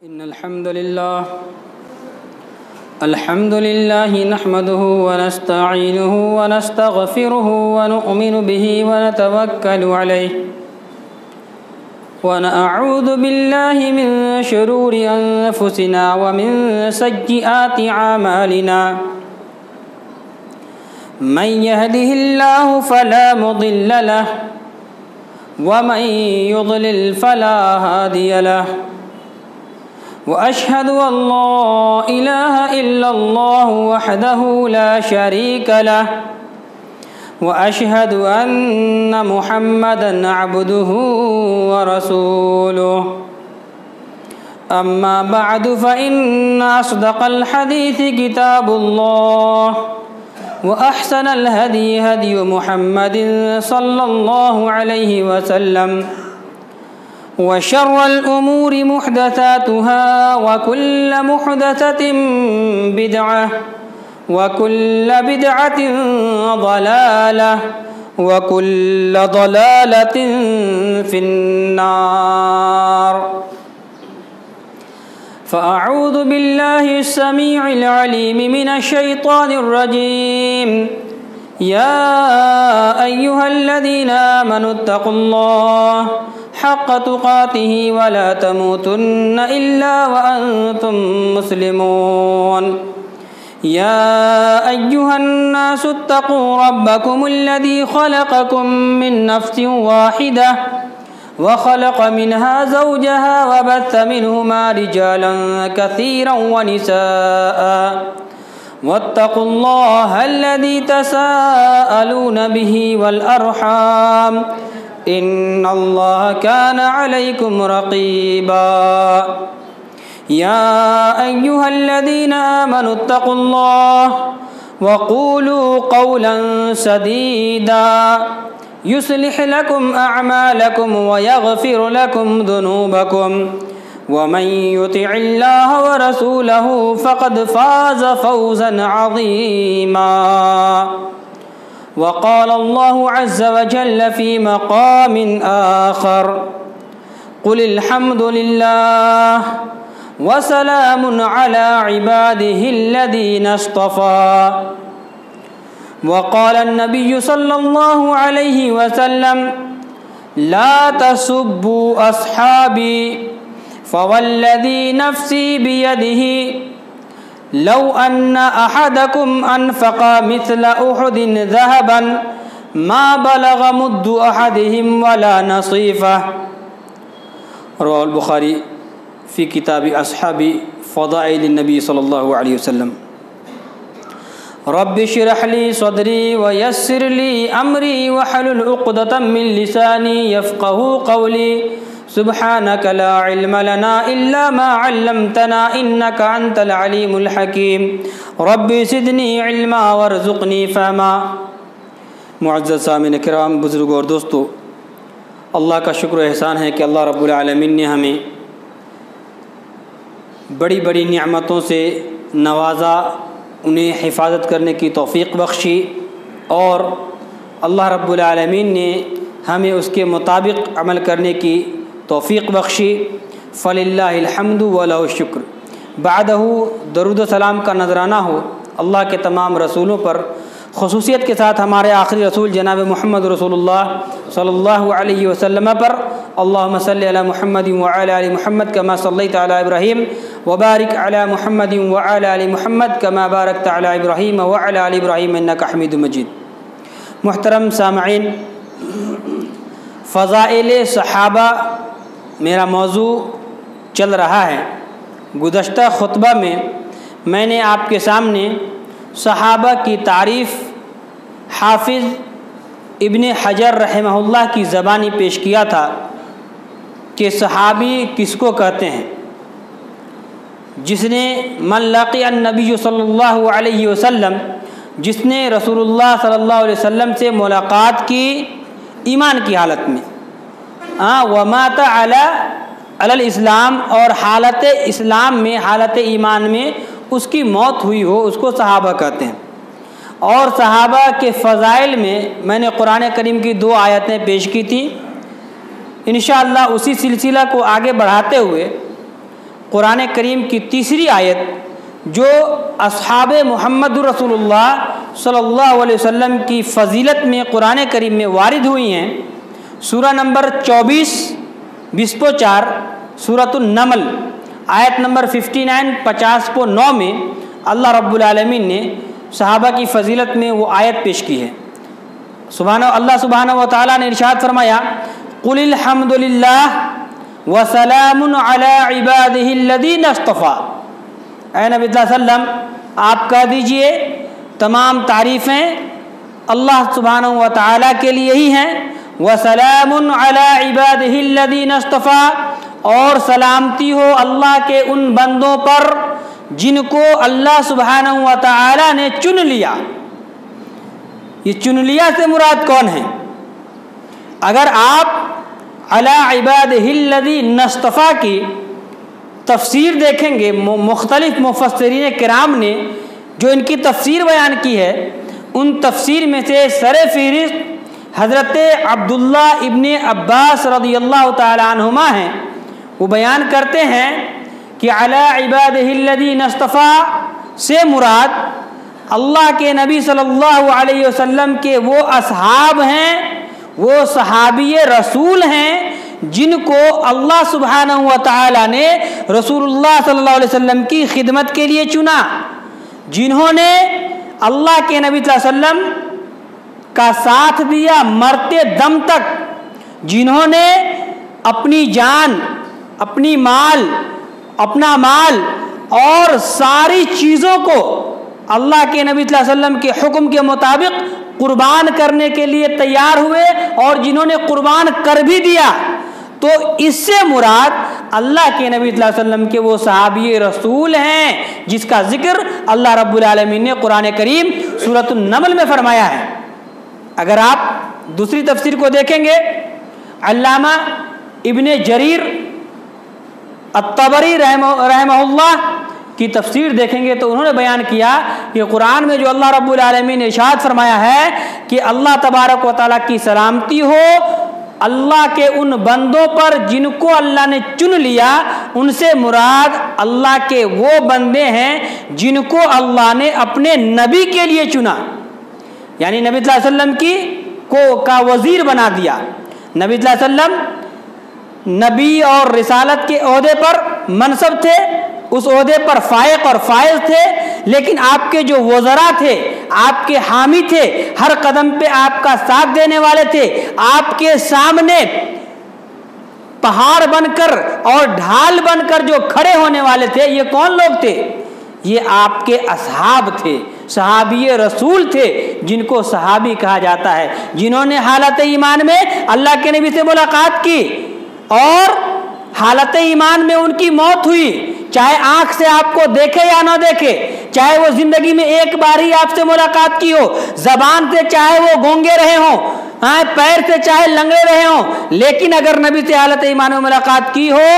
إن الحمد لله نحمده ونستعينه ونستغفره ونؤمن به ونتوكل عليه ونعوذ بالله من شرور أنفسنا ومن سيئات أعمالنا من يهده الله فلا مضل له ومن يضلل فلا هادي له وأشهد أن لا إله إلا الله وحده لا شريك له وأشهد أن محمدًا عبده ورسوله أما بعد فإن أصدق الحديث كتاب الله وأحسن الهدي هدي محمد صلى الله عليه وسلم وشر الأمور محدثاتها وكل محدثة بدعة وكل بدعة ضلالة وكل ضلالة في النار فأعوذ بالله السميع العليم من الشيطان الرجيم يا أيها الذين آمنوا اتقوا الله حق تقاته ولا تموتن إلا وأنتم مسلمون يا أيها الناس اتقوا ربكم الذي خلقكم من نفس واحدة وخلق منها زوجها وبث منهما رجالا كثيرا ونساء واتقوا الله الذي تساءلون به والأرحام إن الله كان عليكم رقيبا يا أيها الذين آمنوا اتقوا الله وقولوا قولا سديدا يصلح لكم أعمالكم ويغفر لكم ذنوبكم ومن يطع الله ورسوله فقد فاز فوزا عظيما وقال الله عز وجل في مقام آخر قل الحمد لله وسلام على عباده الذين اصطفى وقال النبي صلى الله عليه وسلم لا تسبوا أصحابي فوالذي نفسي بيده لو أن أحدكم أنفق مثل أحد ذهبا ما بلغ مد أحدهم ولا نصيفه رواه البخاري في كتاب أصحاب فضائل النبي صلى الله عليه وسلم رب اشرح لي صدري ويسر لي أمري واحلل عقدة من لساني يفقهوا قولي سبحانك لا علم لنا إلا ما علمتنا إنك أنت العليم الحكيم رب زدني علما وارزقني فهما معزز سامعین کرام، بزرگوں اور دوستو، اللہ کا شکر و احسان ہے کہ اللہ رب العالمین نے ہمیں بڑی بڑی نعمتوں سے نوازا، انہیں حفاظت کرنے کی توفیق بخشی، اور اللہ رب العالمین نے ہمیں اس کے مطابق عمل کرنے کی توفیق بخشی۔ فللہ الحمد ولہ الشکر۔ بعدہ درود و سلام کا نذرانہ ہو اللہ کے تمام رسولوں پر، خصوصیت کے ساتھ ہمارے آخری رسول جناب محمد رسول اللہ صلی اللہ علیہ وسلم پر۔ اللہم صلی علی محمد وعلی آل محمد کما صلیت علی ابراہیم وبارک علی محمد وعلی آل محمد کما بارکت علی ابراہیم وعلی آل ابراہیم انک حمید مجید۔ محترم سامعین، فضائل صحابہ میرا موضوع چل رہا ہے۔ گزشتہ خطبہ میں میں نے آپ کے سامنے صحابہ کی تعریف حافظ ابن حجر رحمہ اللہ کی زبانی پیش کیا تھا کہ صحابی کس کو کہتے ہیں؟ جس نے من لقی النبی صلی اللہ علیہ وسلم، جس نے رسول اللہ صلی اللہ علیہ وسلم سے ملاقات کی ایمان کی حالت میں، ومات علی الاسلام، اور حالت اسلام میں، حالت ایمان میں اس کی موت ہوئی ہو، اس کو صحابہ کہتے ہیں۔ اور صحابہ کے فضائل میں نے قرآن کریم کی 2 آیتیں پیش کی تھیں۔ انشاءاللہ اسی سلسلہ کو آگے بڑھاتے ہوئے قرآن کریم کی تیسری آیت جو اصحاب محمد رسول اللہ صلی اللہ علیہ وسلم کی فضیلت میں قرآن کریم میں وارد ہوئی ہیں، سورہ نمبر 24 24 سورۃ النمل آیت نمبر 59 50 میں اللہ رب العالمین نے صحابہ کی فضیلت میں وہ آیت پیش کی ہے۔ اللہ سبحانہ و تعالیٰ نے ارشاد فرمایا، قل الحمد للہ وسلام علی عبادہ الذین اصطفیٰ۔ اے نبی صلی اللہ علیہ وسلم آپ کہہ دیجئے تمام تعریفیں اللہ سبحانہ و تعالیٰ کے لیے ہی ہیں، وسلام علی عبادہ الذین اصطفیٰ، اور سلامتی ہو اللہ کے ان بندوں پر جن کو اللہ سبحانہ و تعالیٰ نے چن لیا۔ یہ چن لیا سے مراد کون ہے؟ اگر آپ علی عبادہ الذین اصطفیٰ کی تفسیر دیکھیں گے، مختلف مفسرین کرام نے جو ان کی تفسیر بیان کی ہے، ان تفسیر میں سے سر فہرست حضرت عبداللہ ابن عباس رضی اللہ تعالی عنہما ہیں۔ وہ بیان کرتے ہیں کہ علی عبادہ الذین اصطفیٰ سے مراد اللہ کے نبی صلی اللہ علیہ وسلم کے وہ اصحاب ہیں، وہ صحابی رسول ہیں جن کو اللہ سبحانہ و تعالی نے رسول اللہ صلی اللہ علیہ وسلم کی خدمت کے لیے چنا، جنہوں نے اللہ کے نبی صلی اللہ علیہ وسلم کا ساتھ دیا مرتے دم تک، جنہوں نے اپنی جان، اپنی مال، اپنا مال اور ساری چیزوں کو اللہ کے نبی صلی اللہ علیہ وسلم کے حکم کے مطابق قربان کرنے کے لیے تیار ہوئے، اور جنہوں نے قربان کر بھی دیا۔ تو اس سے مراد اللہ کے نبی صلی اللہ علیہ وسلم کے وہ صحابی رسول ہیں جس کا ذکر اللہ رب العالمین نے قرآن کریم سورۃ النمل میں فرمایا ہے۔ اگر آپ دوسری تفسیر کو دیکھیں گے، علامہ ابن جریر الطبری رحمہ اللہ کی تفسیر دیکھیں گے تو انہوں نے بیان کیا کہ قرآن میں جو اللہ رب العالمین نے ارشاد فرمایا ہے کہ اللہ تبارک و تعالیٰ کی سلامتی ہو اللہ کے ان بندوں پر جن کو اللہ نے چن لیا، ان سے مراد اللہ کے وہ بندے ہیں جن کو اللہ نے اپنے نبی کے لیے چنا، یعنی نبی صلی اللہ علیہ وسلم کا وزیر بنا دیا۔ نبی صلی اللہ علیہ وسلم نبی اور رسالت کے عہدے پر منصب تھے، اس عہدے پر فائق اور فائز تھے، لیکن آپ کے جو وزراء تھے، آپ کے حامی تھے، ہر قدم پہ آپ کا ساتھ دینے والے تھے، آپ کے سامنے پہاڑ بن کر اور ڈھال بن کر جو کھڑے ہونے والے تھے، یہ کون لوگ تھے؟ یہ آپ کے اصحاب تھے، صحابی رسول تھے، جن کو صحابی کہا جاتا ہے، جنہوں نے حالت ایمان میں اللہ کے نبی سے ملاقات کی اور حالت ایمان میں ان کی موت ہوئی، چاہے آنکھ سے آپ کو دیکھے یا نہ دیکھے، چاہے وہ زندگی میں ایک بار ہی آپ سے ملاقات کی ہو، زبان سے چاہے وہ گونگے رہے ہوں، پیر سے چاہے لنگڑے رہے ہوں، لیکن اگر نبی سے حالت ایمان میں ملاقات کی ہو،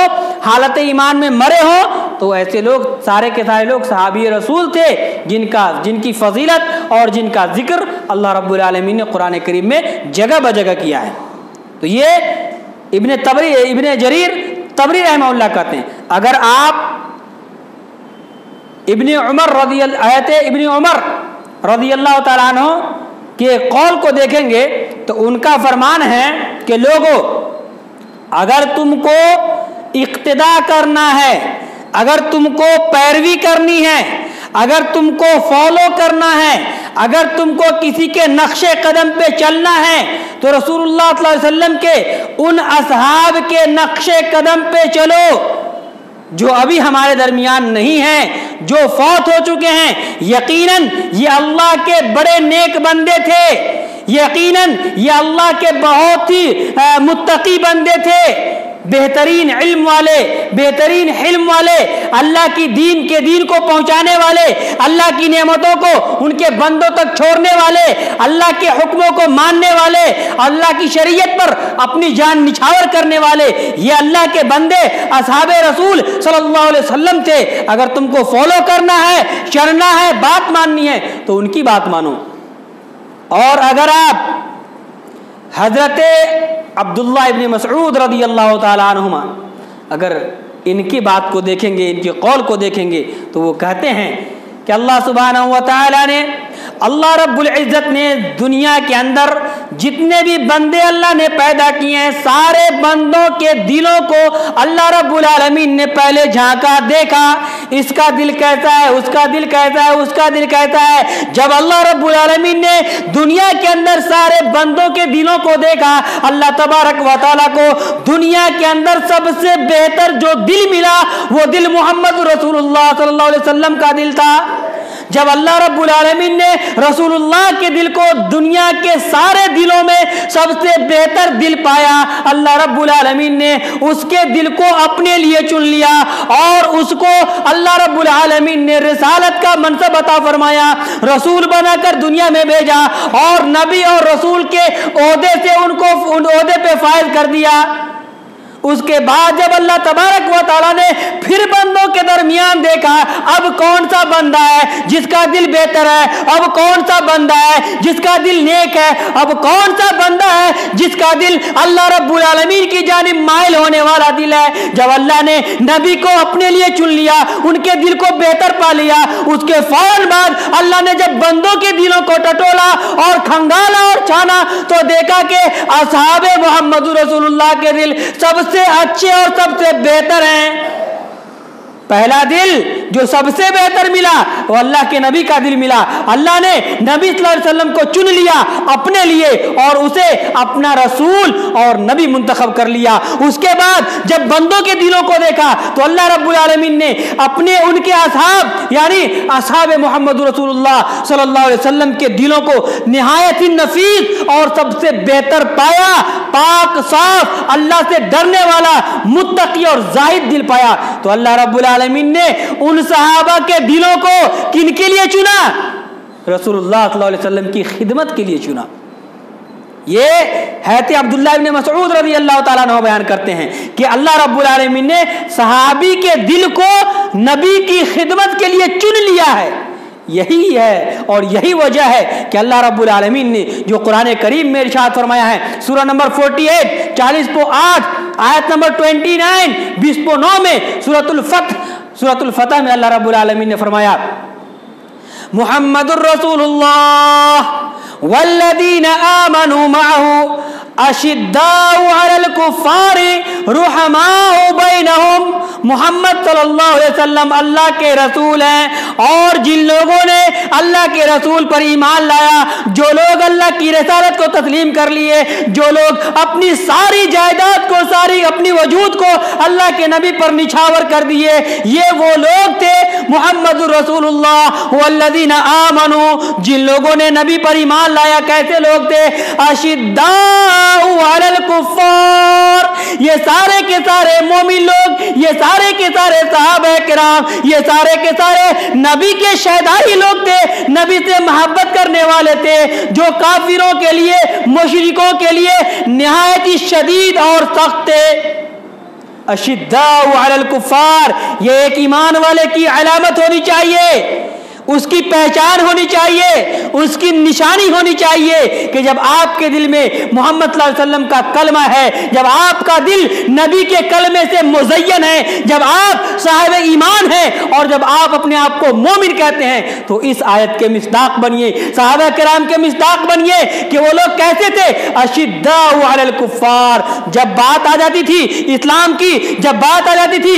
حالت ایمان میں مرے ہوں، تو ایسے لوگ سارے کے سارے لوگ صحابی رسول تھے جن کی فضیلت اور جن کا ذکر اللہ رب العالمین نے قرآن کریم میں جگہ بجگہ کیا ہے۔ تو یہ ابن جریر طبری رحمہ اللہ کہتے ہیں۔ اگر آپ ابن عمر رضی اللہ تعالیٰ عنہ کے قول کو دیکھیں گے تو ان کا فرمان ہے کہ لوگوں، اگر تم کو اقتدا کرنا ہے، اگر تم کو پیروی کرنی ہے، اگر تم کو فالو کرنا ہے، اگر تم کو کسی کے نقش قدم پہ چلنا ہے تو رسول اللہ صلی اللہ علیہ وسلم کے ان اصحاب کے نقش قدم پہ چلو جو ابھی ہمارے درمیان نہیں ہیں، جو فوت ہو چکے ہیں۔ یقیناً یہ اللہ کے بڑے نیک بندے تھے، یقیناً یہ اللہ کے بہت ہی متقی بندے تھے، بہترین علم والے، بہترین حلم والے، اللہ کی دین کو پہنچانے والے، اللہ کی نعمتوں کو ان کے بندوں تک چھوڑنے والے، اللہ کے حکموں کو ماننے والے، اللہ کی شریعت پر اپنی جان نچھاور کرنے والے، یہ اللہ کے بندے اصحاب رسول صلی اللہ علیہ وسلم تھے۔ اگر تم کو فالو کرنا ہے، چلنا ہے، بات ماننی ہے تو ان کی بات مانو۔ اور اگر آپ حضرت عبداللہ ابن مسعود رضی اللہ تعالی عنہما اگر ان کی بات کو دیکھیں گے، ان کے قول کو دیکھیں گے تو وہ کہتے ہیں کہ اللہ سبحانہ و تعالیٰ نے، اللہ رب العزت نے دنیا کے اندر جتنے بھی بندے اللہ نے پیدا کیے ہیں، سارے بندوں کے دلوں کو اللہ رب العالمین نے پہلے جھانکا، دیکھا اس کا دل کیسا ہے، اس کا دل کیسا ہے، اس کا دل کیسا ہے۔ جب اللہ رب العالمین نے دنیا کے اندر سارے بندوں کے دلوں کو دیکھا، اللہ تبارک و تعالیٰ کو دنیا کے اندر سب سے بہتر جو دل ملا وہ دل محمد رسول اللہ صلی اللہ علیہ وسلم کا دل تھا۔ جب اللہ رب العالمین نے رسول اللہ کے دل کو دنیا کے سارے دلوں میں سب سے بہتر دل پایا، اللہ رب العالمین نے اس کے دل کو اپنے لیے چن لیا اور اس کو اللہ رب العالمین نے رسالت کا منصب عطا فرمایا، رسول بنا کر دنیا میں بھیجا اور نبی اور رسول کے عہدے سے ان کو ان عہدے پہ فائز کر دیا۔ اس کے بعد جب اللہ تبارک و تعالیٰ نے پھر بندوں کے درمیان دیکھا، اب کون سا بندہ ہے جس کا دل بہتر ہے، اب کون سا بندہ ہے جس کا دل نیک ہے، اب کون سا بندہ ہے جس کا دل اللہ رب العالمین کی جانب مائل ہونے والا دل ہے۔ جب اللہ نے نبی کو اپنے لیے چن لیا، ان کے دل کو بہتر پا لیا، اس کے فوراً بعد اللہ نے جب بندوں کے دلوں کو ٹٹولا اور کھنگالا اور چھانا تو دیکھا کہ اصحاب محمد رسول اللہ کے دل سب سے اچھے اور سب سے بہتر ہیں۔ پہلا دل جو سب سے بہتر ملا وہ اللہ کے نبی کا دل ملا۔ اللہ نے نبی صلی اللہ علیہ وسلم کو چن لیا اپنے لیے اور اسے اپنا رسول اور نبی منتخب کر لیا۔ اس کے بعد جب بندوں کے دلوں کو دیکھا تو اللہ رب العالمین نے اپنے ان کے اصحاب یعنی اصحاب محمد رسول اللہ صلی اللہ علیہ وسلم کے دلوں کو نہایت ہی نفیس اور سب سے بہتر پایا، پاک صاف، اللہ سے ڈرنے والا، متقی اور زاہد دل پایا۔ تو اللہ رب العالمین نے ان صحابہ کے دلوں کو کن کے لیے چنا؟ رسول اللہ صلی اللہ علیہ وسلم کی خدمت کے لیے چنا۔ یہ حضرت عبداللہ ابن مسعود رضی اللہ تعالیٰ عنہ بیان کرتے ہیں کہ اللہ رب العالمین نے صحابی کے دل کو نبی کی خدمت کے لیے چن لیا ہے۔ یہی ہے اور یہی وجہ ہے کہ اللہ رب العالمین نے جو قرآن کریم میں ارشاد فرمایا ہے، سورہ نمبر 48 40:8 آیت نمبر 29 20:9 میں سورۃ الفتح میں اللہ رب العالمین نے فرمایا، محمد الرسول اللہ والذین آمنوا معه اشداء علی الکفار رحماء بینہم۔ محمد صلی اللہ علیہ وسلم اللہ کے رسول ہیں اور جن لوگوں نے اللہ کے رسول پر ایمان لایا، جو لوگ اللہ کی رسالت کو تسلیم کر لیے، جو لوگ اپنی ساری جائیداد کو، ساری اپنی وجود کو اللہ کے نبی پر نچھاور کر دیے، یہ وہ لوگ تھے محمد رسول اللہ والذین آمنوا، جن لوگوں نے نبی پر ایمان لایا۔ کیسے لوگ تھے؟ اشداء علی الکفار، یہ سارے کے سارے مومن لوگ، یہ سارے کے سارے صحابہ کرام، یہ سارے کے سارے نبی کے شہدائی لوگ تھے، نبی سے محبت کرنے والے تھے، جو کافروں کے لیے، مشرکوں کے لیے نہایت ہی شدید اور سخت تھے۔ اشداء علی الکفار، یہ ایک ایمان والے کی علامت ہونی چاہیے، اس کی پہچان ہونی چاہیے، اس کی نشانی ہونی چاہیے کہ جب آپ کے دل میں محمد صلی اللہ علیہ وسلم کا کلمہ ہے، جب آپ کا دل نبی کے کلمے سے مزین ہے، جب آپ صاحب ایمان ہیں اور جب آپ اپنے آپ کو مومن کہتے ہیں تو اس آیت کے مصداق بنیے، صحابہ کرام کے مصداق بنیے کہ وہ لوگ کیسے تھے۔ اشداء علی الکفار، جب بات آ جاتی تھی اسلام کی، جب بات آ جاتی تھی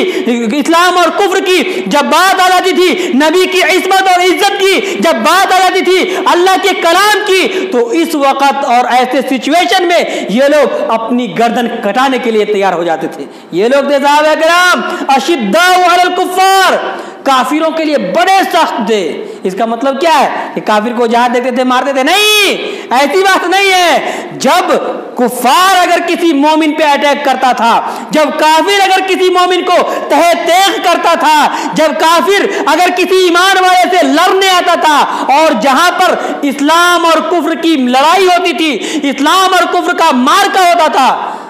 اسلام اور کفر کی، جب بات آ جاتی تھی نبی کی عصمت اور عزت کی، جب بات آ جاتی تھی اللہ کے کلام کی، تو اس وقت اور ایسے سچویشن میں یہ لوگ اپنی گردن کٹانے کے لیے تیار ہو جاتے تھے۔ یہ لوگ تھے صحابہ کرام اشداء علی الکفار، کافروں کے لیے بڑے سخت تھے۔ اس کا مطلب کیا ہے کہ کافر کو جہاں دیکھتے تھے مارتے تھے؟ نہیں، ایسی بات نہیں ہے۔ جب کفار اگر کسی مومن پہ اٹیک کرتا تھا، جب کافر اگر کسی مومن کو تہہ تیغ کرتا تھا، جب کافر اگر کسی ایمان والے سے لڑنے آتا تھا، اور جہاں پر اسلام اور کفر کی لڑائی ہوتی تھی، اسلام اور کفر کا مارکا ہوتا تھا،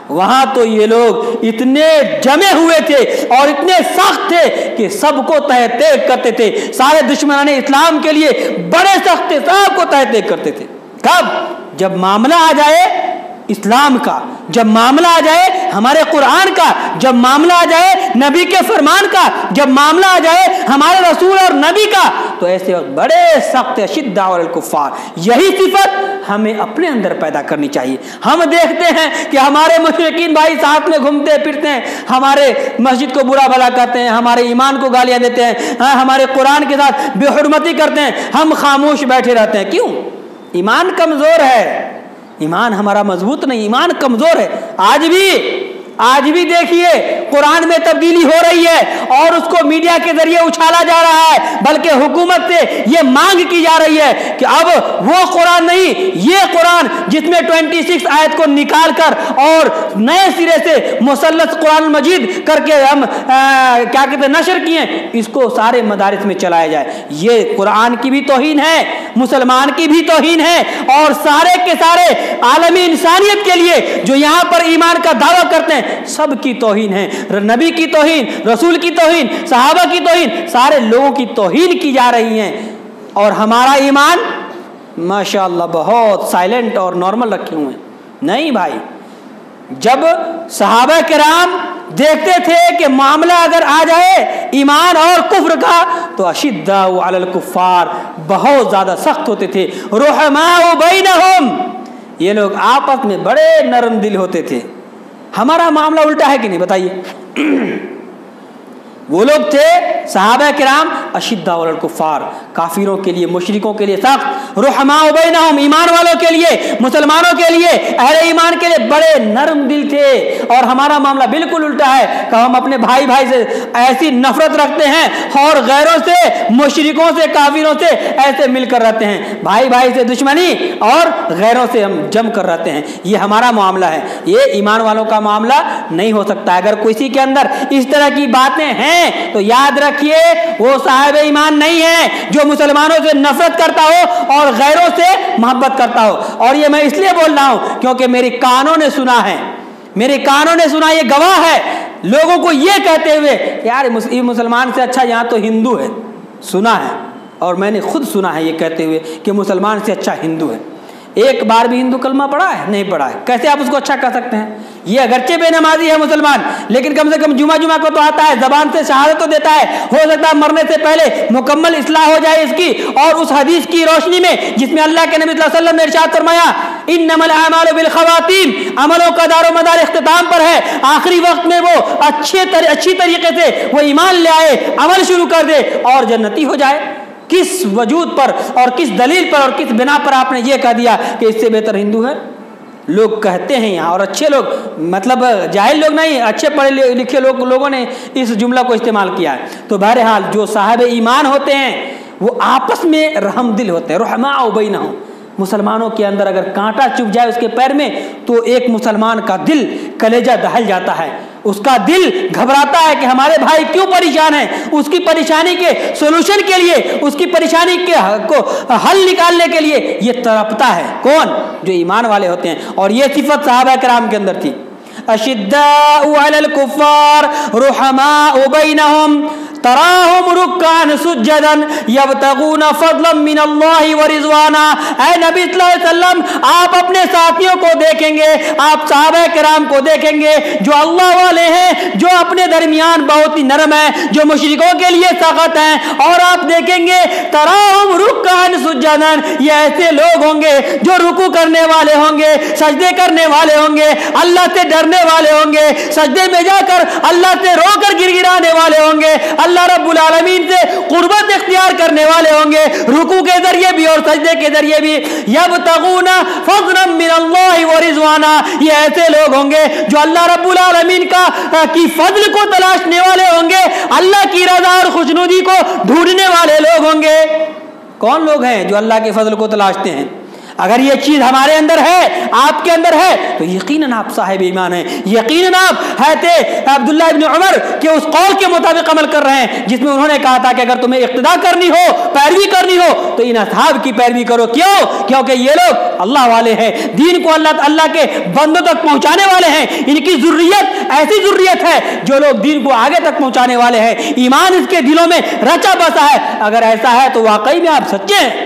وہاں تو یہ لوگ اتنے جمے ہوئے تھے اور اتنے سخت تھے کہ سب کو تہہ تیغ کرتے تھے۔ سارے دشمنان اسلام کے لیے بڑے سخت تھے، سب کو تہہ تیغ کرتے تھے۔ کب؟ جب معاملہ آ جائے اسلام کا، جب معاملہ آ جائے ہمارے قرآن کا، جب معاملہ آ جائے نبی کے فرمان کا، جب معاملہ آ جائے ہمارے رسول اور نبی کا، تو ایسے وقت بڑے سخت اشداء علی الکفار. یہی صفت ہمیں اپنے اندر پیدا کرنی چاہیے. ہم دیکھتے ہیں کہ ہمارے مشرکین بھائی ساتھ میں گھومتے پھرتے ہیں، ہمارے مسجد کو برا بھلا کہتے ہیں، ہمارے ایمان کو گالیاں دیتے ہیں، ہمارے قرآن کے ساتھ بے حرمتی کرتے ہیں، ہم خاموش بیٹھے رہتے ہیں. کیوں؟ ایمان کمزور ہے، ایمان ہمارا مضبوط نہیں، ایمان کمزور ہے. آج بھی دیکھیے قرآن میں تبدیلی ہو رہی ہے اور اس کو میڈیا کے ذریعے اچھالا جا رہا ہے، بلکہ حکومت سے یہ مانگ کی جا رہی ہے کہ اب وہ قرآن نہیں، یہ قرآن جس میں 26 آیت کو نکال کر اور نئے سرے سے مثلث قرآن مجید کر کے ہم کیا کہتے ہیں نشر کیے، اس کو سارے مدارس میں چلایا جائے. یہ قرآن کی بھی توہین ہے، مسلمان کی بھی توہین ہے، اور سارے کے سارے عالمی انسانیت کے لیے جو یہاں پر ایمان کا دعویٰ کرتے ہیں سب کی توہین ہے. نبی کی توہین، رسول کی توہین، صحابہ کی توہین، سارے لوگوں کی توہین کی جا رہی ہیں. اور ہمارا ایمان ماشاءاللہ بہت سائلنٹ اور نارمل رکھے ہوئے ہیں. نہیں بھائی، جب صحابہ کرام دیکھتے تھے کہ معاملہ اگر آ جائے ایمان اور کفر کا تو اشداء علی الکفار بہت زیادہ سخت ہوتے تھے. رحماء بینہم، یہ لوگ آپس میں بڑے نرم دل ہوتے تھے. ہمارا معاملہ الٹا ہے کہ نہیں بتائیے؟ وہ لوگ تھے صحابہ کرام اشداء علی الکفار، کافروں کے لیے مشرکوں کے لیے سخت، رحماء بینہم ایمان والوں کے لیے مسلمانوں کے لیے اہل ایمان کے لیے بڑے نرم دل تھے. اور ہمارا معاملہ بالکل الٹا ہے کہ ہم اپنے بھائی سے ایسی نفرت رکھتے ہیں اور غیروں سے مشرکوں سے کافروں سے ایسے مل کر رہتے ہیں، بھائی سے دشمنی اور غیروں سے ہم جم کر رہتے ہیں. یہ ہمارا معاملہ ہے، یہ ایمان والوں کا معاملہ نہیں ہو سکتا. اگر کسی کے اندر اس طرح کی باتیں ہیں تو یاد رکھیے وہ صاحب ایمان نہیں ہے جو مسلمانوں سے نفرت کرتا ہو اور غیروں سے محبت کرتا ہو. اور یہ میں اس لیے بول رہا ہوں کیونکہ میری کانوں نے سنا ہے، یہ گواہ ہے لوگوں کو یہ کہتے ہوئے یار مسلمان سے اچھا یہاں تو ہندو ہے. سنا ہے اور میں نے خود سنا ہے یہ کہتے ہوئے کہ مسلمان سے اچھا ہندو ہے. ایک بار بھی ہندو کلمہ پڑھا ہے؟ نہیں پڑھا ہے. کیسے آپ اس کو اچھا کہہ سکتے ہیں؟ یہ اگرچہ بے نمازی ہے مسلمان، لیکن کم سے کم جمعہ کو تو آتا ہے، زبان سے شہادت تو دیتا ہے. ہو سکتا ہے مرنے سے پہلے مکمل اصلاح ہو جائے اس کی. اور اس حدیث کی روشنی میں جس میں اللہ کے نبی صلی اللہ علیہ وسلم نے ارشاد فرمایا انما الاعمال بالخواتیم، عملوں کا دار و مدار اختتام پر ہے. آخری وقت میں وہ اچھی طریقے سے وہ ایمان لے آئے، عمل شروع کر دے اور جنتی ہو جائے. کس وجود پر اور کس دلیل پر اور کس بنا پر آپ نے یہ کہہ دیا کہ اس سے بہتر ہندو ہے؟ لوگ کہتے ہیں یہاں، اور اچھے لوگ، مطلب جاہل لوگ نہیں، اچھے پڑھے لکھے لوگوں نے اس جملہ کو استعمال کیا ہے. تو بہرحال جو صاحب ایمان ہوتے ہیں وہ آپس میں رحم دل ہوتے ہیں. رحماء بینہم، مسلمانوں کے اندر اگر کانٹا چبھ جائے اس کے پیر میں تو ایک مسلمان کا دل کلیجہ دہل جاتا ہے، اس کا دل گھبراتا ہے کہ ہمارے بھائی کیوں پریشان ہیں. اس کی پریشانی کے سولوشن کے لیے، اس کی پریشانی کے کو حل نکالنے کے لیے یہ تڑپتا ہے. کون؟ جو ایمان والے ہوتے ہیں. اور یہ صفت صحابہ کرام کے اندر تھی. اشداء علی الکفار رحماء بینہم تراہم رکعا سجدا یبتغون فضلا من اللہ ورضوانا. اے نبی صلی اللہ علیہ وسلم آپ اپنے ساتھیوں کو دیکھیں گے، آپ صحابہ کرام کو دیکھیں گے جو اللہ والے ہیں، جو اپنے درمیان بہت ہی نرم ہیں، جو مشرکوں کے لیے سخت ہیں. اور آپ دیکھیں گے تراہم رکعا سجدا، یہ ایسے لوگ ہوں گے جو رکوع کرنے والے ہوں گے، سجدے کرنے والے ہوں گے، اللہ سے ڈرنے والے ہوں گے، سجدے میں جا کر اللہ سے رو کر گر گرانے والے ہوں گے، اللہ رب العالمین سے قربت اختیار کرنے والے ہوں گے، رکوع کے ذریعے بھی اور سجدے کے ذریعے بھی. یبتغون فضلا من اللہ ورضوانا، یہ ایسے لوگ ہوں گے جو اللہ رب العالمین کی فضل کو تلاشنے والے ہوں گے، اللہ کی رضا اور خوشنودی کو ڈھونڈنے والے لوگ ہوں گے. کون لوگ ہیں جو اللہ کے فضل کو تلاشتے ہیں؟ اگر یہ چیز ہمارے اندر ہے، آپ کے اندر ہے، تو یقیناً آپ صاحب ایمان ہیں. یقیناً آپ حضرت عبداللہ ابن عمر کے اس قول کے مطابق عمل کر رہے ہیں جس میں انہوں نے کہا تھا کہ اگر تمہیں اقتدا کرنی ہو، پیروی کرنی ہو تو ان اصحاب کی پیروی کرو. کیونکہ یہ لوگ اللہ والے ہیں، دین کو اللہ کے بندوں تک پہنچانے والے ہیں. ان کی ذریت ایسی ذریت ہے جو لوگ دین کو آگے تک پہنچانے والے ہیں. ایمان اس کے دلوں میں رچا بسا ہے. اگر ایسا ہے تو واقعی میں آپ سچے ہیں.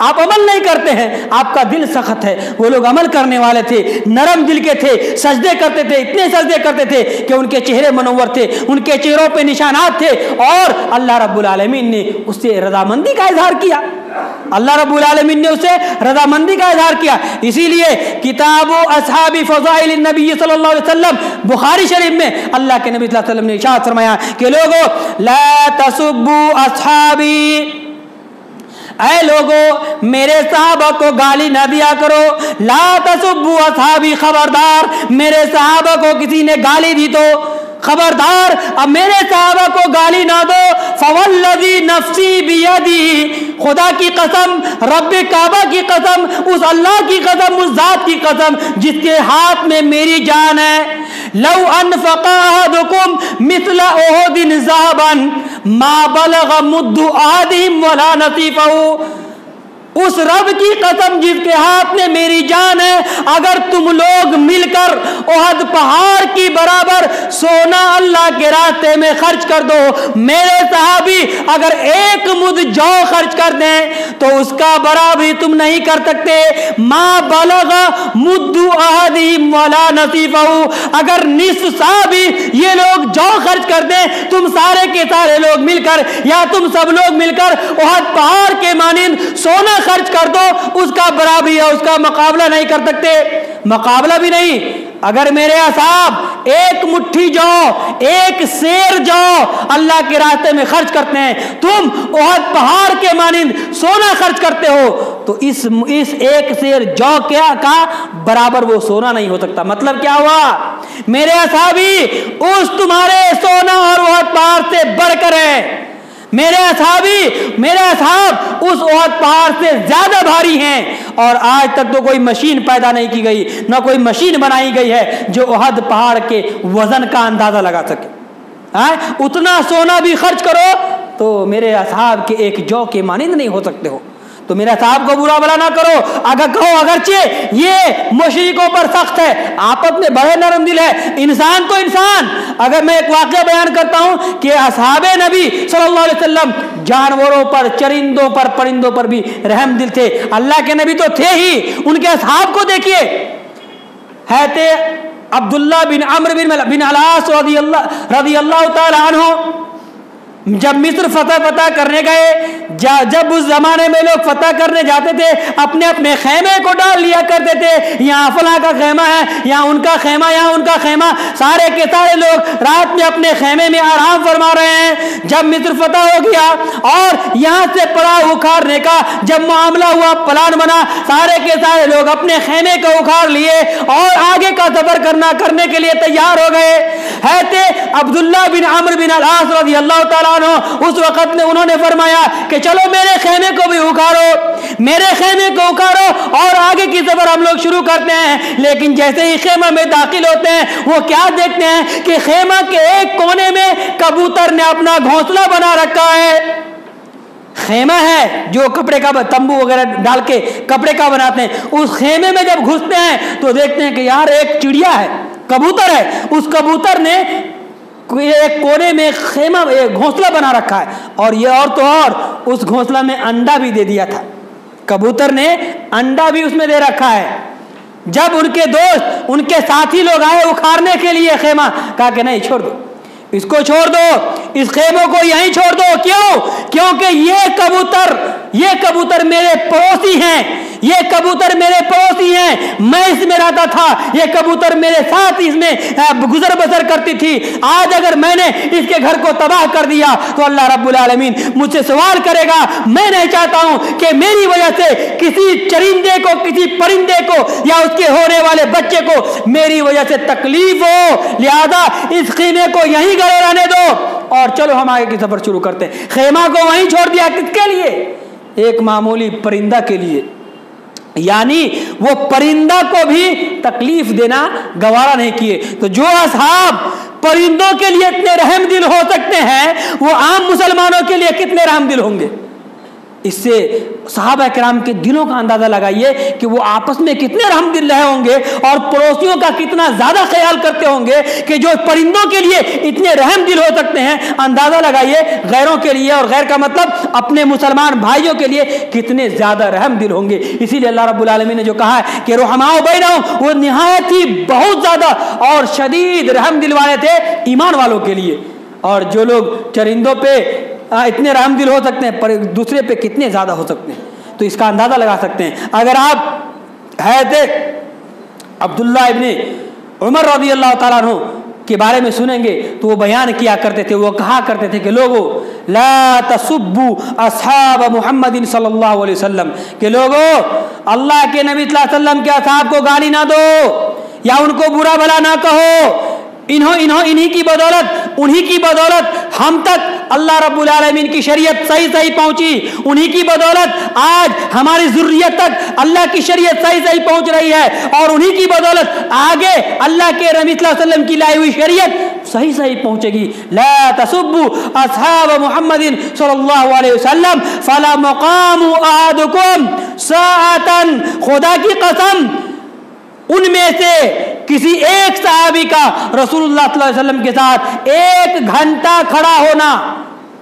آپ عمل نہیں کرتے ہیں، آپ کا دل سخت ہے۔ وہ لوگ عمل کرنے والے تھے، نرم دل کے تھے، سجدے کرتے تھے، اتنے سجدے کرتے تھے کہ ان کے چہرے منور تھے، ان کے چہروں پہ نشانات تھے، اور اللہ رب العالمین نے اس سے رضامندی کا اظہار کیا۔ اللہ رب العالمین نے اسے رضامندی کا اظہار کیا۔ اسی لیے کتاب اصحاب فضائل النبی صلی اللہ علیہ وسلم بخاری شریف میں اللہ کے نبی صلی اللہ علیہ وسلم نے ارشاد فرمایا کہ لوگو لا تسبوا اصحابی، اے لوگو میرے صحابہ کو گالی نہ دیا کرو، لا تسبوا اصحابی، خبردار میرے صحابہ کو کسی نے گالی دی تو خبردار اب میرے صحابہ کو گالی نہ دو۔ فوالذی نفسی بیدی، خدا کی قسم، رب کعبہ کی قسم، اس اللہ کی قسم، اس ذات کی قسم جس کے ہاتھ میں میری جان ہے، لو انفق احدکم مثل احد ذهبا ما بلغ مد احدهم ولا نصیفہ، اس رب کی قسم جس کے ہاتھ میں میری جان ہے، اگر تم لوگ مل کر احد پہاڑ کی برابر سونا اللہ کے راستے میں خرچ کر دو، میرے صحابی اگر ایک مد جو خرچ کر دیں تو اس کا برابری تم نہیں کر سکتے۔ ما بلغ مد احدہم ولا نصیفہ، اگر نصف صحابی یہ لوگ جو خرچ کر دیں، تم سارے کے سارے لوگ مل کر یا تم سب لوگ مل کر احد پہاڑ کے مانند سونا خرچ کر دو، اس کا برابری ہے، اس کا مقابلہ نہیں کر سکتے۔ مقابلہ بھی نہیں، اگر میرے اصحاب ایک مٹھی جو، ایک سیر جو اللہ کے راستے میں خرچ کرتے ہیں، تم احد پہاڑ کے مانند سونا خرچ کرتے ہو، تو اس ایک سیر جو کیا کا برابر وہ سونا نہیں ہو سکتا۔ مطلب کیا ہوا؟ میرے اصحابی اس تمہارے سونا اور احد پہاڑ سے بڑھ کر ہے، میرے اصحاب اس احد پہاڑ سے زیادہ بھاری ہیں، اور آج تک تو کوئی مشین پیدا نہیں کی گئی، نہ کوئی مشین بنائی گئی ہے جو احد پہاڑ کے وزن کا اندازہ لگا سکے۔ اتنا سونا بھی خرچ کرو تو میرے اصحاب کے ایک جو کے مانند نہیں ہو سکتے ہو۔ تو میرے صاحب کو برا بلا نہ کرو، اگر کہو اگرچہ یہ مشرکوں پر سخت ہے، آپس میں بڑے نرم دل ہے، انسان تو انسان۔ اگر میں ایک واقعہ بیان کرتا ہوں کہ اصحاب نبی صلی اللہ علیہ وسلم جانوروں پر، چرندوں پر، پرندوں پر بھی رحم دل تھے۔ اللہ کے نبی تو تھے ہی، ان کے اصحاب کو دیکھیے، حضرت عبداللہ بن عمرو بن العاص رضی اللہ تعالی عنہ جب مصر فتح کرنے گئے، جب اس زمانے میں لوگ فتح کرنے جاتے تھے، اپنے اپنے خیمے کو ڈال لیا کرتے تھے، یہاں فلاں کا خیمہ ہے، یہاں ان کا خیمہ، یہاں ان کا خیمہ، سارے کے سارے لوگ رات میں اپنے خیمے میں آرام فرما رہے ہیں۔ جب مصر فتح ہو گیا اور یہاں سے پڑاؤ اکھاڑنے کا جب معاملہ ہوا، پلان بنا، سارے کے سارے لوگ اپنے خیمے کو اکھاڑ لیے اور آگے کا سفر کرنے کے لیے تیار ہو گئے۔ حضرت عبداللہ بن عمرو بن العاص رضی اللہ تعالیٰ اس وقت میں انہوں نے فرمایا کہ چلو میرے خیمے کو بھی اکھاڑو، میرے خیمے کو اکھاڑو اور آگے کی سفر ہم لوگ شروع کرتے ہیں۔ لیکن جیسے ہی خیمہ میں داخل ہوتے ہیں، وہ کیا دیکھتے ہیں کہ خیمہ کے ایک کونے میں کبوتر نے اپنا گھونسلہ بنا رکھا ہے۔ خیمہ ہے جو کپڑے کا تمبو وغیرہ ڈال کے کپڑے کا بناتے ہیں، اس خیمے میں جب گھستے ہیں تو دیکھتے ہیں کہ یار ایک چڑیا ہے، کبوتر ہے، اس کبوتر نے ایک کونے میں خیمہ گھونسلہ بنا رکھا ہے، اور یہ اور تو اور اس گھونسلہ میں انڈا بھی دے دیا تھا، کبوتر نے انڈا بھی اس میں دے رکھا ہے۔ جب ان کے دوست، ان کے ساتھی لوگ آئے اکھاڑنے کے لیے خیمہ، کہا کہ نہیں، چھوڑ دو اس کو، چھوڑ دو اس خیموں کو، یہیں چھوڑ دو۔ کیونکہ یہ کبوتر میرے پڑوسی ہیں، یہ کبوتر میرے پڑوسی ہیں، میں اس میں رہتا تھا، یہ کبوتر میرے ساتھ اس میں گزر بسر کرتی تھی، آج اگر میں نے اس کے گھر کو تباہ کر دیا تو اللہ رب العالمین مجھ سے سوال کرے گا۔ میں نہیں چاہتا ہوں کہ میری وجہ سے کسی چرندے کو، کسی پرندے کو یا اس کے ہونے والے بچے کو میری وجہ سے تکلیف ہو، لہذا اس خیمے کو یہیں گڑے رہنے دو اور چلو ہم آگے کی سفر شروع کرتے ہیں۔ خیمہ کو وہیں چھوڑ دیا، کس کے لیے؟ ایک معمولی پرندہ کے لیے، یعنی وہ پرندہ کو بھی تکلیف دینا گوارا نہیں کیے۔ تو جو اصحاب پرندوں کے لیے اتنے رحم دل ہو سکتے ہیں، وہ عام مسلمانوں کے لیے کتنے رحم دل ہوں گے؟ اس سے صحابہ کرام کے دلوں کا اندازہ لگائیے کہ وہ آپس میں کتنے رحم دل رہے ہوں گے اور پڑوسیوں کا کتنا زیادہ خیال کرتے ہوں گے کہ جو پرندوں کے لیے اتنے رحم دل ہو سکتے ہیں، اندازہ لگائیے غیروں کے لیے، اور غیر کا مطلب اپنے مسلمان بھائیوں کے لیے کتنے زیادہ رحم دل ہوں گے۔ اسی لیے اللہ رب العالمین نے جو کہا ہے کہ رحماء بینہم، وہ نہایت ہی بہت زیادہ اور شدید رحم دل والے تھے ایمان والوں کے لیے، اور جو لوگ چرندوں پہ اتنے رحم دل ہو سکتے ہیں پر دوسرے پہ کتنے زیادہ ہو سکتے ہیں، تو اس کا اندازہ لگا سکتے ہیں۔ اگر آپ حضرت عبداللہ ابن عمر رضی اللہ تعالیٰ عنہ کے بارے میں سنیں گے تو وہ بیان کیا کرتے تھے، وہ کہا کرتے تھے کہ لوگو لا تسبوا اصحاب محمد صلی اللہ علیہ وسلم، کہ لوگو اللہ کے نبی صلی اللہ علیہ وسلم کے اصحاب کو گالی نہ دو یا ان کو برا بھلا نہ کہو، انہی کی بدولت ہم تک اللہ رب العالمین کی شریعت صحیح پہنچی، انہی کی بدولت آج ہماری ذریت تک اللہ کی شریعت صحیح پہنچ رہی ہے، اور انہی کی بدولت آگے اللہ کے نبی صلی اللہ علیہ وسلم کی لائی ہوئی شریعت صحیح پہنچے گی۔ لا تسبوا اصحاب محمد صلی اللہ علیہ وسلم فلا مقام احدکم ساعۃ، خدا کی قسم ان میں سے کسی ایک صحابی کا رسول اللہ صلی اللہ علیہ وسلم کے ساتھ 1 گھنٹہ کھڑا ہونا،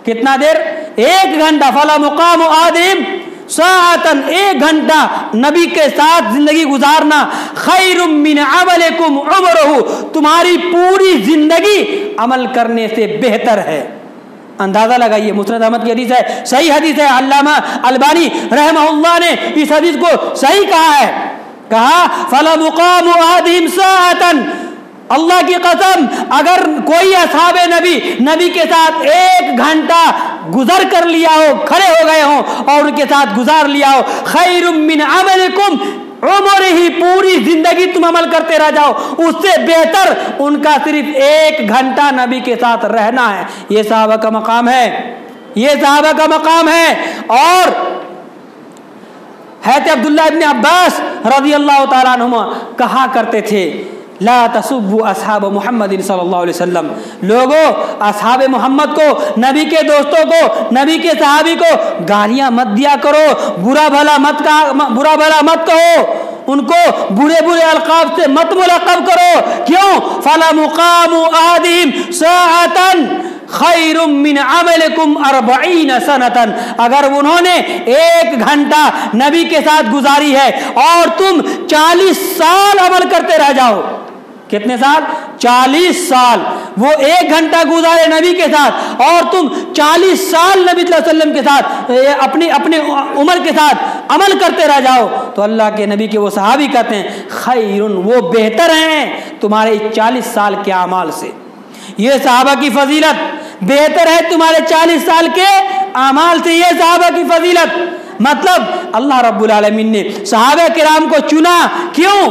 کتنا دیر؟ 1 گھنٹہ، فلا مقام آدم ساعتن، 1 گھنٹہ نبی کے ساتھ زندگی گزارنا، خیر من عملکم عمرہ، تمہاری پوری زندگی عمل کرنے سے بہتر ہے۔ اندازہ لگائیے، مسند احمد کی حدیث ہے، صحیح حدیث ہے، علامہ البانی رحمہ اللہ نے اس حدیث کو صحیح کہا ہے، کہا فلا مقام احدہم ساعتن، اللہ کی قسم اگر کوئی اصحاب نبی کے ساتھ 1 گھنٹہ گزر کر لیا ہو، کھڑے ہو گئے ہوں اور ان کے ساتھ گزار لیا ہو، خیر من عملکم عمر ہی، پوری زندگی تم عمل کرتے رہ جاؤ، اس سے بہتر ان کا صرف 1 گھنٹہ نبی کے ساتھ رہنا ہے۔ یہ صحابہ کا مقام ہے، یہ صحابہ کا مقام ہے۔ اور حضرت عبداللہ ابن عباس رضی اللہ تعالیٰ عنہما کہا کرتے تھے لا تسبوا اصحاب محمد صلی اللہ علیہ وسلم، لوگوں اصحاب محمد کو، نبی کے دوستوں کو، نبی کے صحابی کو گالیاں مت دیا کرو، برا بھلا مت کہو، ان کو برے القاب سے مت ملقب کرو، کیوں؟ فلا مقام احدہم ساعتن خیر من عملکم 40 سنتن، اگر انہوں نے 1 گھنٹہ نبی کے ساتھ گزاری ہے اور تم 40 سال عمل کرتے رہ جاؤ، کتنے سال؟ 40 سال، وہ 1 گھنٹہ گزارے نبی کے ساتھ اور تم 40 سال نبی صلی اللہ علیہ وسلم کے ساتھ اپنے عمر کے ساتھ عمل کرتے رہ جاؤ، تو اللہ کے نبی کے وہ صحابی کہتے ہیں خیرن، وہ بہتر ہیں تمہارے 40 سال کے اعمال سے۔ یہ صحابہ کی فضیلت بہتر ہے تمہارے 40 سال کے اعمال سے، یہ صحابہ کی فضیلت، مطلب اللہ رب العالمین نے صحابہ کرام کو چنا، کیوں؟